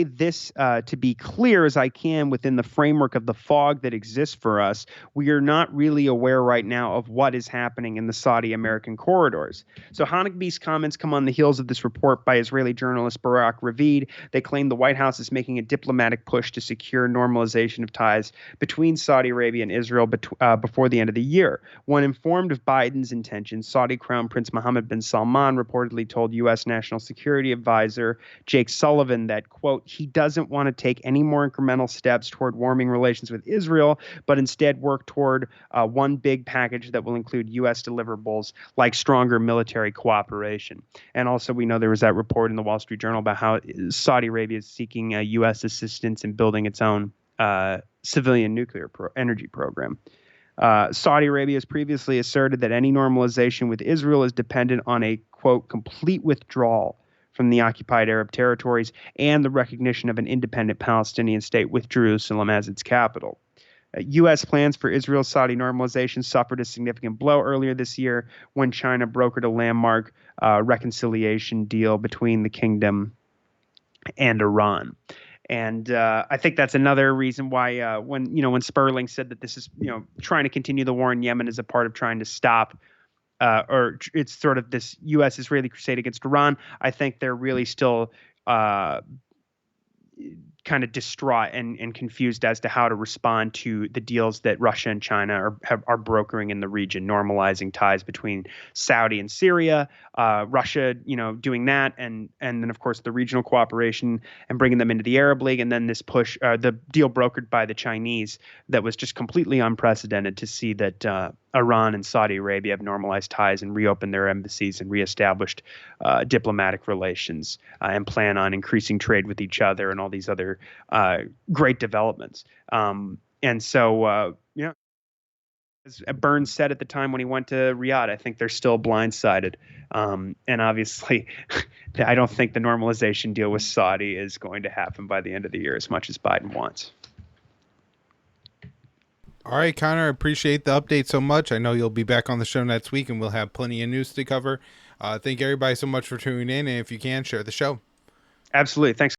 [SPEAKER 2] this to be clear as I can within the framework of the fog that exists for us. We are not really aware right now of what is happening in the Saudi-American corridors. So Hanegbi's comments come on the heels of this report by Israeli journalist Barak Ravid. They claim the White House is making a diplomatic push to secure normalization of ties between Saudi Arabia and Israel before the end of the year. When informed of Biden's intentions, Saudi Crown Prince Mohammed bin Salman reportedly told U.S. National Security Advisor Jake Sullivan that, quote, he doesn't want to take any more incremental steps toward warming relations with Israel, but instead work toward one big package that will include U.S. deliverables like stronger military cooperation. And also, we know there was that report in the Wall Street Journal about how Saudi Arabia is seeking U.S. assistance in building its own civilian nuclear energy program. Saudi Arabia has previously asserted that any normalization with Israel is dependent on a, quote, complete withdrawal from the occupied Arab territories and the recognition of an independent Palestinian state with Jerusalem as its capital. U.S. plans for Israel-Saudi normalization suffered a significant blow earlier this year when China brokered a landmark reconciliation deal between the kingdom and Iran. And I think that's another reason why when Sperling said that this is trying to continue the war in Yemen as a part of trying to stop or it's sort of this U.S.-Israeli crusade against Iran, I think they're really still kind of distraught and confused as to how to respond to the deals that Russia and China are brokering in the region, normalizing ties between Saudi and Syria, Russia, doing that, and then of course the regional cooperation and bringing them into the Arab League, and then this push, the deal brokered by the Chinese that was just completely unprecedented to see that Iran and Saudi Arabia have normalized ties and reopened their embassies and reestablished diplomatic relations and plan on increasing trade with each other and all these other great developments. And so, as Burns said at the time when he went to Riyadh, I think they're still blindsided. And obviously, I don't think the normalization deal with Saudi is going to happen by the end of the year as much as Biden wants.
[SPEAKER 1] All right, Connor, I appreciate the update so much. I know you'll be back on the show next week and we'll have plenty of news to cover. Thank everybody so much for tuning in. And if you can, share the show.
[SPEAKER 2] Absolutely. Thanks.